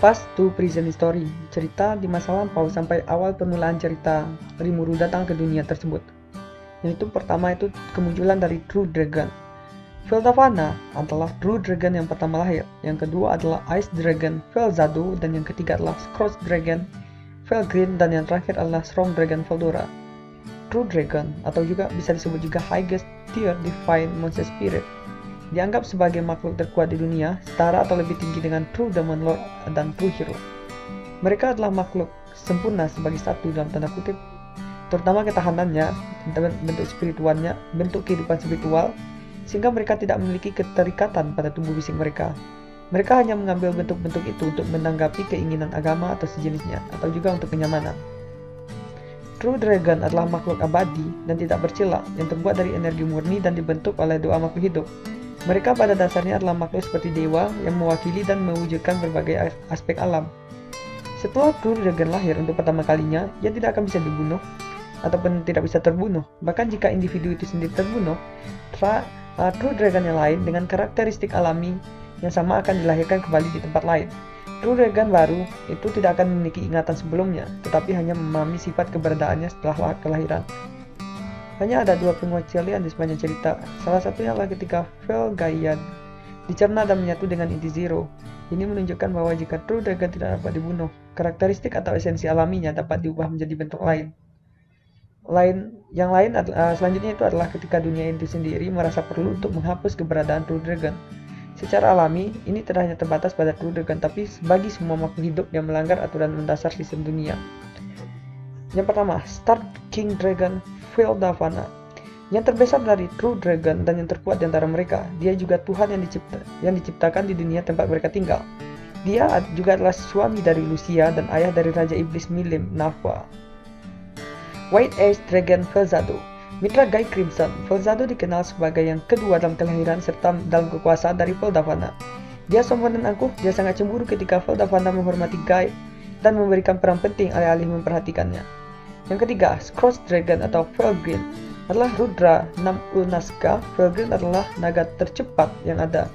Past to Present Story, cerita di masa lampau sampai awal permulaan cerita Rimuru datang ke dunia tersebut. Yaitu pertama itu kemunculan dari True Dragon. Veldavana adalah True Dragon yang pertama lahir, yang kedua adalah Ice Dragon Velzado, dan yang ketiga adalah Scorch Dragon Velgrin, dan yang terakhir adalah Storm Dragon Veldora. True Dragon, atau juga bisa disebut juga Highest Tier Divine Monster Spirit, dianggap sebagai makhluk terkuat di dunia, setara atau lebih tinggi dengan True Demon Lord dan True Hero. Mereka adalah makhluk sempurna sebagai satu dalam tanda kutip, terutama ketahanannya, bentuk spiritualnya, bentuk kehidupan spiritual, sehingga mereka tidak memiliki keterikatan pada tubuh fisik mereka. Mereka hanya mengambil bentuk-bentuk itu untuk menanggapi keinginan agama atau sejenisnya, atau juga untuk kenyamanan. True Dragon adalah makhluk abadi dan tidak bercela, yang terbuat dari energi murni dan dibentuk oleh doa makhluk hidup. Mereka pada dasarnya adalah makhluk seperti dewa yang mewakili dan mewujudkan berbagai aspek alam. Setelah True Dragon lahir untuk pertama kalinya, ia tidak akan bisa dibunuh ataupun tidak bisa terbunuh. Bahkan jika individu itu sendiri terbunuh, True Dragon yang lain dengan karakteristik alami yang sama akan dilahirkan kembali di tempat lain. True Dragon baru itu tidak akan memiliki ingatan sebelumnya, tetapi hanya memahami sifat keberadaannya setelah kelahiran. Hanya ada dua pengecualian di sepanjang cerita. Salah satunya adalah ketika Velgaiad dicerna dan menyatu dengan inti Zero. Ini menunjukkan bahwa jika True Dragon tidak dapat dibunuh, karakteristik atau esensi alaminya dapat diubah menjadi bentuk lain. Selanjutnya itu adalah ketika dunia itu sendiri merasa perlu untuk menghapus keberadaan True Dragon. Secara alami, ini tidak hanya terbatas pada True Dragon, tapi bagi semua makhluk hidup yang melanggar aturan mendasar sistem dunia. Yang pertama, Star King Dragon Veldavana, yang terbesar dari True Dragon dan yang terkuat di antara mereka. Dia juga Tuhan yang diciptakan di dunia tempat mereka tinggal. Dia juga adalah suami dari Lucia dan ayah dari Raja Iblis Milim Nava. White Ace Dragon Velzado, mitra Guy Crimson. Velzado dikenal sebagai yang kedua dalam kelahiran serta dalam kekuasaan dari Veldavana. Dia sombong dan angkuh. Dia sangat cemburu ketika Veldavana menghormati Guy dan memberikan peran penting alih-alih memperhatikannya. Yang ketiga, Scorch Dragon atau Velgrin adalah Rudra Naska. Velgrin adalah naga tercepat yang ada.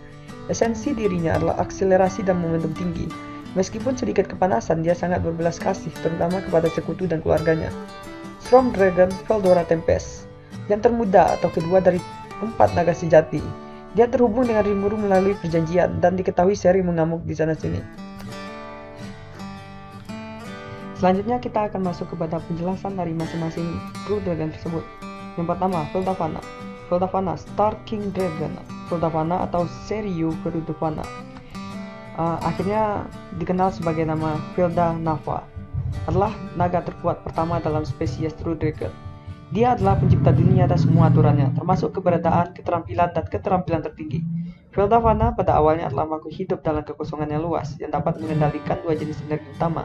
Esensi dirinya adalah akselerasi dan momentum tinggi. Meskipun sedikit kepanasan, dia sangat berbelas kasih, terutama kepada sekutu dan keluarganya. Storm Dragon Veldora Tempest, yang termuda atau kedua dari 4 naga sejati. Dia terhubung dengan Rimuru melalui perjanjian dan diketahui sering mengamuk di sana-sini. Selanjutnya kita akan masuk kepada penjelasan dari masing-masing True Dragon tersebut. Yang pertama, Veldavana. Veldavana, Star King Dragon. Veldavana atau Seriu Veldavana. Akhirnya dikenal sebagai nama Veldanava. Adalah naga terkuat pertama dalam spesies True Dragon. Dia adalah pencipta dunia dan semua aturannya, termasuk keberadaan, keterampilan, dan keterampilan tertinggi. Veldavana pada awalnya adalah makhluk hidup dalam kekosongan yang luas, yang dapat mengendalikan dua jenis energi utama.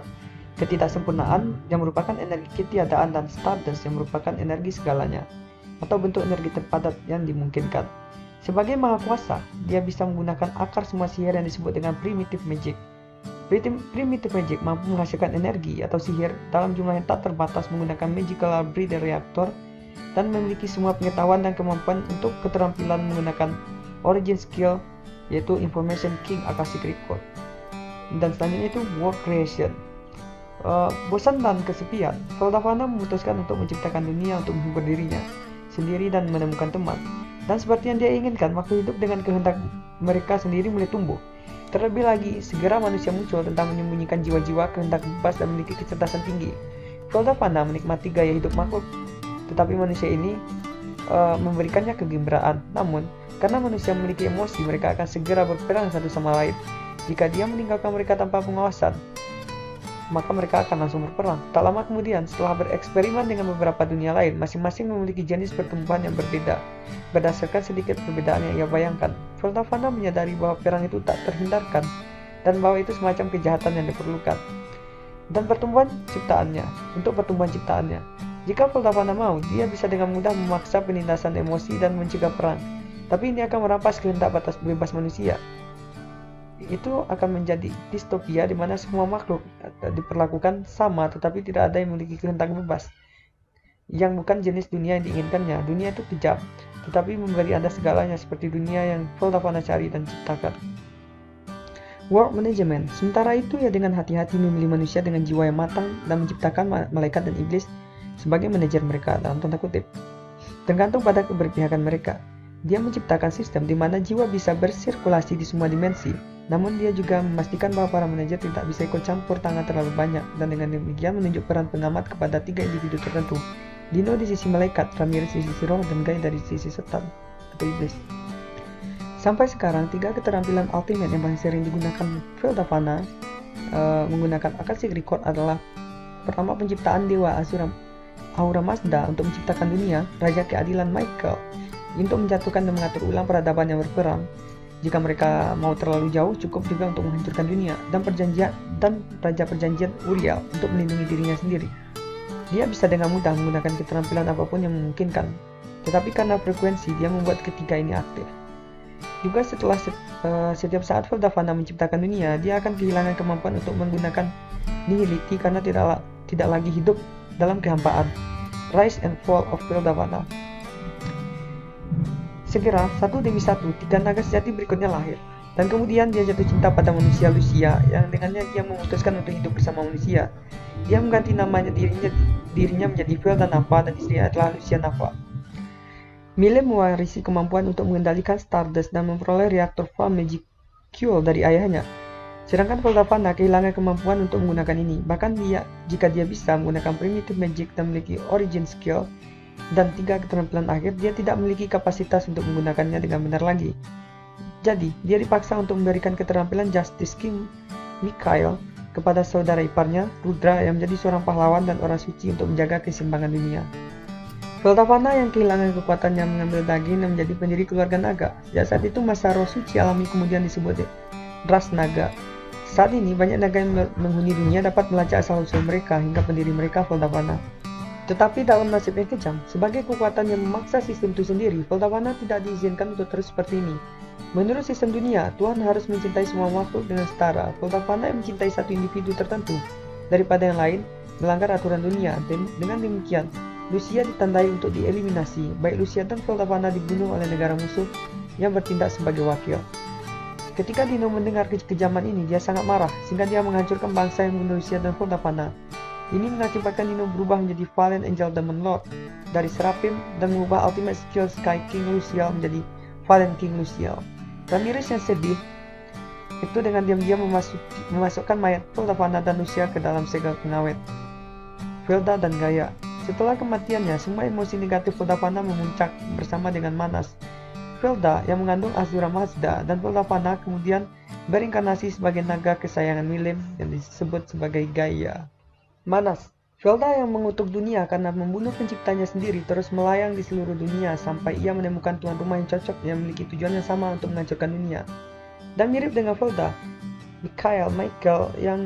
Ketidaksempurnaan yang merupakan energi ketiadaan dan Stardust yang merupakan energi segalanya, atau bentuk energi terpadat yang dimungkinkan. Sebagai maha kuasa, dia bisa menggunakan akar semua sihir yang disebut dengan Primitive Magic. Primitive Magic mampu menghasilkan energi atau sihir dalam jumlah yang tak terbatas menggunakan Magical Breeder Reactor dan memiliki semua pengetahuan dan kemampuan untuk keterampilan menggunakan Origin Skill, yaitu Information King Akashic Record. Dan selanjutnya itu World Creation. Bosan dan kesepian, Veldavana memutuskan untuk menciptakan dunia untuk menghibur dirinya sendiri dan menemukan teman. Dan seperti yang dia inginkan, makhluk hidup dengan kehendak mereka sendiri mulai tumbuh. Terlebih lagi, segera manusia muncul tentang menyembunyikan jiwa-jiwa kehendak bebas dan memiliki kecerdasan tinggi. Veldavana menikmati gaya hidup makhluk, tetapi manusia ini memberikannya kegembiraan. Namun, karena manusia memiliki emosi, mereka akan segera berperang satu sama lain. Jika dia meninggalkan mereka tanpa pengawasan, maka mereka akan langsung berperang. Tak lama kemudian, setelah bereksperimen dengan beberapa dunia lain, masing-masing memiliki jenis pertumbuhan yang berbeda. Berdasarkan sedikit perbedaan yang ia bayangkan, Veldavana menyadari bahwa perang itu tak terhindarkan dan bahwa itu semacam kejahatan yang diperlukan. Dan pertumbuhan ciptaannya. Jika Veldavana mau, dia bisa dengan mudah memaksa penindasan emosi dan mencegah perang. Tapi ini akan merampas kehendak batas bebas manusia. Itu akan menjadi distopia di mana semua makhluk diperlakukan sama tetapi tidak ada yang memiliki kehendak bebas, yang bukan jenis dunia yang diinginkannya. Dunia itu kejam, tetapi memberi Anda segalanya seperti dunia yang Veldavana cari dan ciptakan. World Management. Sementara itu ia dengan hati-hati memilih manusia dengan jiwa yang matang dan menciptakan malaikat dan iblis sebagai manajer mereka dalam tanda kutip. Tergantung pada keberpihakan mereka. Dia menciptakan sistem di mana jiwa bisa bersirkulasi di semua dimensi. Namun dia juga memastikan bahwa para manajer tidak bisa ikut campur tangan terlalu banyak, dan dengan demikian menunjuk peran pengamat kepada 3 individu tertentu. Dino di sisi malaikat, Ramirez di sisi roh, dan Guy dari sisi setan atau iblis. Sampai sekarang, 3 keterampilan ultimate yang paling sering digunakan Feldafana menggunakan Akashic Record adalah: pertama, penciptaan Dewa Ahura Mazda untuk menciptakan dunia, Raja Keadilan Michael untuk menjatuhkan dan mengatur ulang peradaban yang berperang. Jika mereka mau terlalu jauh, cukup juga untuk menghancurkan dunia, dan Raja Perjanjian Uriel untuk melindungi dirinya sendiri. Dia bisa dengan mudah menggunakan keterampilan apapun yang memungkinkan, tetapi karena frekuensi, dia membuat ketiga ini aktif. Juga setelah setiap saat Feldafana menciptakan dunia, dia akan kehilangan kemampuan untuk menggunakan nihility karena tidak lagi hidup dalam kehampaan. Rise and Fall of Feldafana. Segera, satu demi satu, 3 naga sejati berikutnya lahir, dan kemudian dia jatuh cinta pada manusia Lucia, yang dengannya dia memutuskan untuk hidup bersama manusia. Dia mengganti namanya dirinya menjadi Feldanava, dan istrinya adalah Lucia Nava. Milem mewarisi kemampuan untuk mengendalikan Stardust dan memperoleh reaktor Farm Magicule dari ayahnya. Sedangkan Feldafana kehilangan kemampuan untuk menggunakan ini. Bahkan jika dia bisa menggunakan Primitive Magic dan memiliki Origin Skill dan 3 keterampilan akhir, dia tidak memiliki kapasitas untuk menggunakannya dengan benar lagi. Jadi, dia dipaksa untuk memberikan keterampilan Justice King Mikhail kepada saudara iparnya, Rudra, yang menjadi seorang pahlawan dan orang suci untuk menjaga keseimbangan dunia. Feldafana yang kehilangan kekuatannya mengambil daging dan menjadi pendiri keluarga naga. Sejak saat itu, masa roh suci alami kemudian disebut ras naga. Saat ini, banyak naga yang menghuni dunia dapat melacak asal-usul mereka hingga pendiri mereka, Feldafana. Tetapi dalam nasib yang kejam, sebagai kekuatan yang memaksa sistem itu sendiri, Feldafana tidak diizinkan untuk terus seperti ini. Menurut sistem dunia, Tuhan harus mencintai semua makhluk dengan setara. Feldafana yang mencintai satu individu tertentu daripada yang lain melanggar aturan dunia. Dengan demikian, Lucia ditandai untuk dieliminasi. Baik Lucia dan Feldafana dibunuh oleh negara musuh yang bertindak sebagai wakil. Ketika Dino mendengar kekejaman ini, dia sangat marah, sehingga dia menghancurkan bangsa yang membunuh Lucia dan Feldafana. Ini mengakibatkan Dino berubah menjadi Valiant Angel Demon Lord dari Seraphim dan mengubah Ultimate Skill Sky King Luciel menjadi Valiant King Luciel. Ramirez yang sedih itu dengan diam-diam memasukkan mayat Feldafana dan Lucia ke dalam segel pengawet Felda dan Gaia. Setelah kematiannya, semua emosi negatif Feldafana memuncak bersama dengan Manas. Felda yang mengandung Ahura Mazda dan Feldafana kemudian berinkarnasi sebagai naga kesayangan Milem yang disebut sebagai Gaia. Manas, Felda yang mengutuk dunia karena membunuh penciptanya sendiri, terus melayang di seluruh dunia sampai ia menemukan tuan rumah yang cocok yang memiliki tujuan yang sama untuk menghancurkan dunia. Dan mirip dengan Felda, Michael yang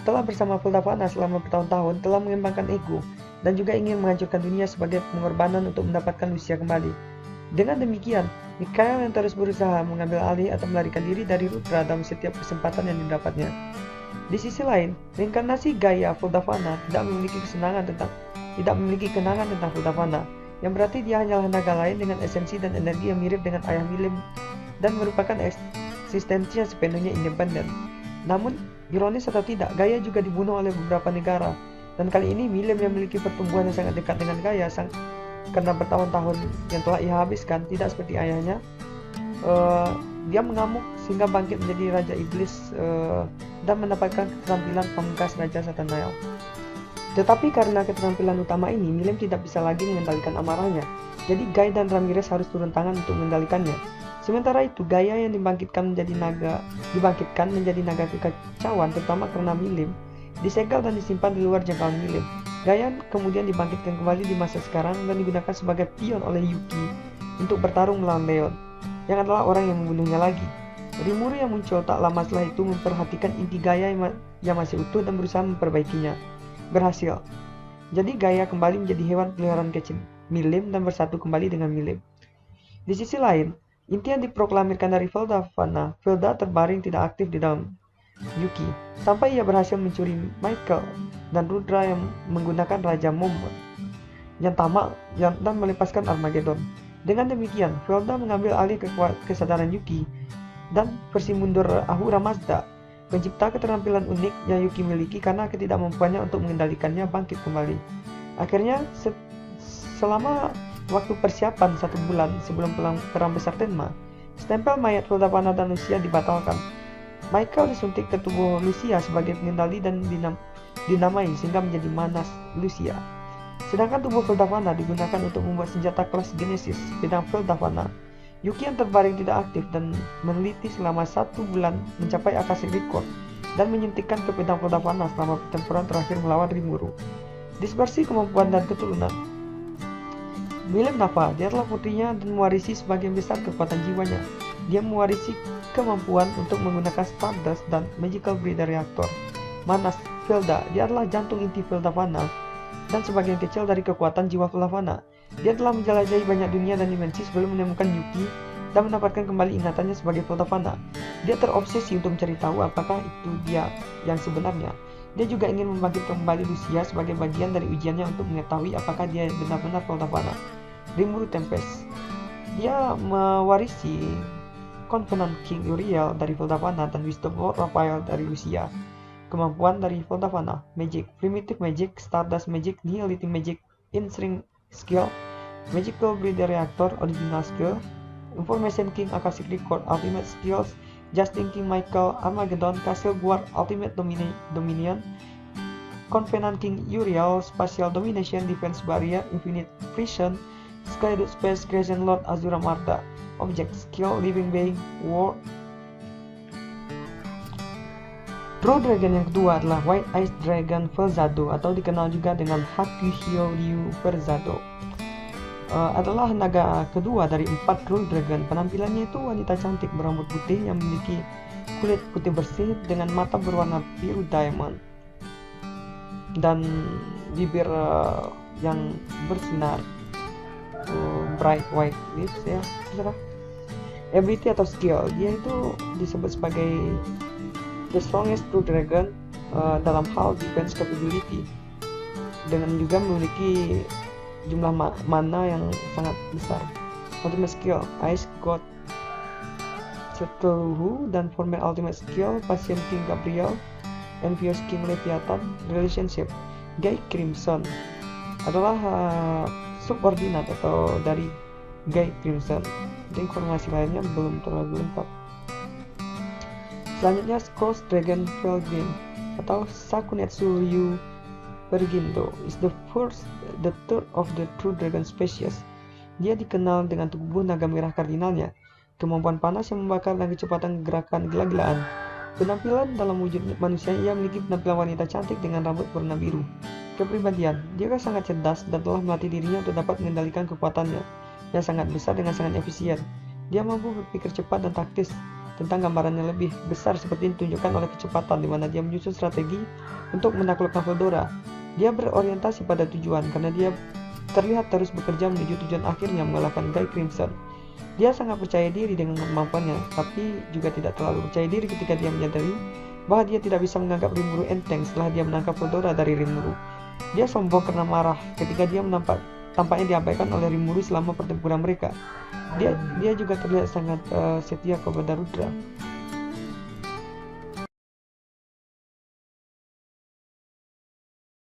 telah bersama Feldafana selama bertahun-tahun telah mengembangkan ego dan juga ingin menghancurkan dunia sebagai pengorbanan untuk mendapatkan Lucia kembali. Dengan demikian, Mikhail yang terus berusaha mengambil alih atau melarikan diri dari Rudra dalam setiap kesempatan yang didapatnya. Di sisi lain, reinkarnasi Gaia Feldafana tidak memiliki kenangan tentang Feldafana, yang berarti dia hanyalah naga lain dengan esensi dan energi yang mirip dengan ayah Milem dan merupakan eksistensi yang sepenuhnya independen. Namun, ironis atau tidak, Gaia juga dibunuh oleh beberapa negara. Dan kali ini Milem yang memiliki pertumbuhan yang sangat dekat dengan Gaia karena bertahun-tahun yang telah ia habiskan, tidak seperti ayahnya. Dia mengamuk sehingga bangkit menjadi Raja Iblis dan mendapatkan keterampilan pamungkas Raja Satanael. Tetapi karena keterampilan utama ini, Milem tidak bisa lagi mengendalikan amarahnya. Jadi Guy dan Ramirez harus turun tangan untuk mengendalikannya. Sementara itu, Gaia yang dibangkitkan menjadi naga kekacauan, terutama karena Milem disegel dan disimpan di luar jangkauan Milem. Gaia kemudian dibangkitkan kembali di masa sekarang dan digunakan sebagai pion oleh Yuki untuk bertarung melawan Leon, yang adalah orang yang membunuhnya lagi. Rimuru yang muncul tak lama setelah itu memperhatikan inti Gaia yang masih utuh dan berusaha memperbaikinya. Berhasil. Jadi Gaia kembali menjadi hewan peliharaan kecil Milem dan bersatu kembali dengan Milem. Di sisi lain, inti yang diproklamirkan dari Feldafana, Felda terbaring tidak aktif di dalam Yuki, sampai ia berhasil mencuri Michael dan Rudra yang menggunakan Raja Momon yang tamak dan melepaskan Armageddon. Dengan demikian, Felda mengambil alih kesadaran Yuki dan versi mundur Ahura Mazda, pencipta keterampilan unik yang Yuki miliki karena ketidakmampuannya untuk mengendalikannya bangkit kembali. Akhirnya, selama waktu persiapan 1 bulan sebelum perang besar Tenma, stempel mayat Feldavana dan Lucia dibatalkan. Michael disuntik ke tubuh Lucia sebagai pengendali dan dinamai sehingga menjadi Manas Lucia. Sedangkan tubuh Feldavana digunakan untuk membuat senjata kelas Genesis pedang Feldavana. Yuki yang terbaring tidak aktif dan meneliti selama 1 bulan mencapai Akashic Record dan menyuntikkan ke pedang Feldavana selama pertempuran terakhir melawan Rimuru. Dispersi kemampuan dan keturunan. William Nava, dia adalah putrinya dan mewarisi sebagian besar kekuatan jiwanya. Dia mewarisi kemampuan untuk menggunakan Stardust dan Magical Breeder Reactor. Manas Felda, dia adalah jantung inti Feldavana dan sebagian kecil dari kekuatan jiwa Feldavana. Dia telah menjelajahi banyak dunia dan dimensi sebelum menemukan Yuki dan mendapatkan kembali ingatannya sebagai Feldavana. Dia terobsesi untuk mencari tahu apakah itu dia yang sebenarnya. Dia juga ingin membangkitkan kembali Lucia sebagai bagian dari ujiannya untuk mengetahui apakah dia benar-benar Feldavana. Rimuru Tempest, dia mewarisi Covenant King Uriel dari Feldavana dan Wisdom Lord Raphael dari Lucia. Kemampuan dari Feldavana: Magic, Primitive Magic, Stardust Magic, Nihility Magic, Instinct Skill, Magical Breeder Reactor, Original Skill, Information King Akashic Record, Ultimate Skills, Justin King Michael, Armageddon, Castle Guard, Ultimate Dominion, Covenant King Uriel, Spatial Domination, Defense Barrier, Infinite Vision, Skyroot Space, Crescent Lord, Azura Marta. Object Skill, Living Being, War. True Dragon yang kedua adalah White Ice Dragon Velzado atau dikenal juga dengan Hakuhyo Ryu Velzado. Adalah naga kedua dari 4 True Dragon. Penampilannya itu wanita cantik berambut putih yang memiliki kulit putih bersih dengan mata berwarna biru diamond dan bibir yang bersinar, bright white lips ya. Ability atau skill, dia itu disebut sebagai the strongest True Dragon dalam hal defense capability, dengan juga memiliki jumlah mana yang sangat besar. Ultimate skill, Ice God Cthulhu dan former ultimate skill, Patient King Gabriel, Envious King Leviathan. Relationship, Guy Crimson adalah subordinat atau dari Guy Crimson. Informasi lainnya belum terlalu lengkap. Selanjutnya Scourge Dragon Felgrim atau Sakunetsu Ryu Bergindo is the third of the True Dragon species. Dia dikenal dengan tubuh naga merah kardinalnya, kemampuan panas yang membakar dan kecepatan gerakan gila-gilaan. Penampilan dalam wujud manusia, ia memiliki penampilan wanita cantik dengan rambut berwarna biru. Kepribadian, dia sangat cerdas dan telah melatih dirinya untuk dapat mengendalikan kekuatannya yang sangat besar dengan sangat efisien. Dia mampu berpikir cepat dan taktis tentang gambarannya lebih besar seperti ditunjukkan oleh kecepatan di mana dia menyusun strategi untuk menaklukkan Veldora. Dia berorientasi pada tujuan karena dia terlihat terus bekerja menuju tujuan akhirnya mengalahkan Guy Crimson. Dia sangat percaya diri dengan kemampuannya, tapi juga tidak terlalu percaya diri ketika dia menyadari bahwa dia tidak bisa menganggap Rimuru enteng setelah dia menangkap Veldora dari Rimuru. Dia sombong karena marah ketika dia tampaknya diabaikan oleh Rimuru selama pertempuran mereka. Dia juga terlihat sangat setia kepada Rudra.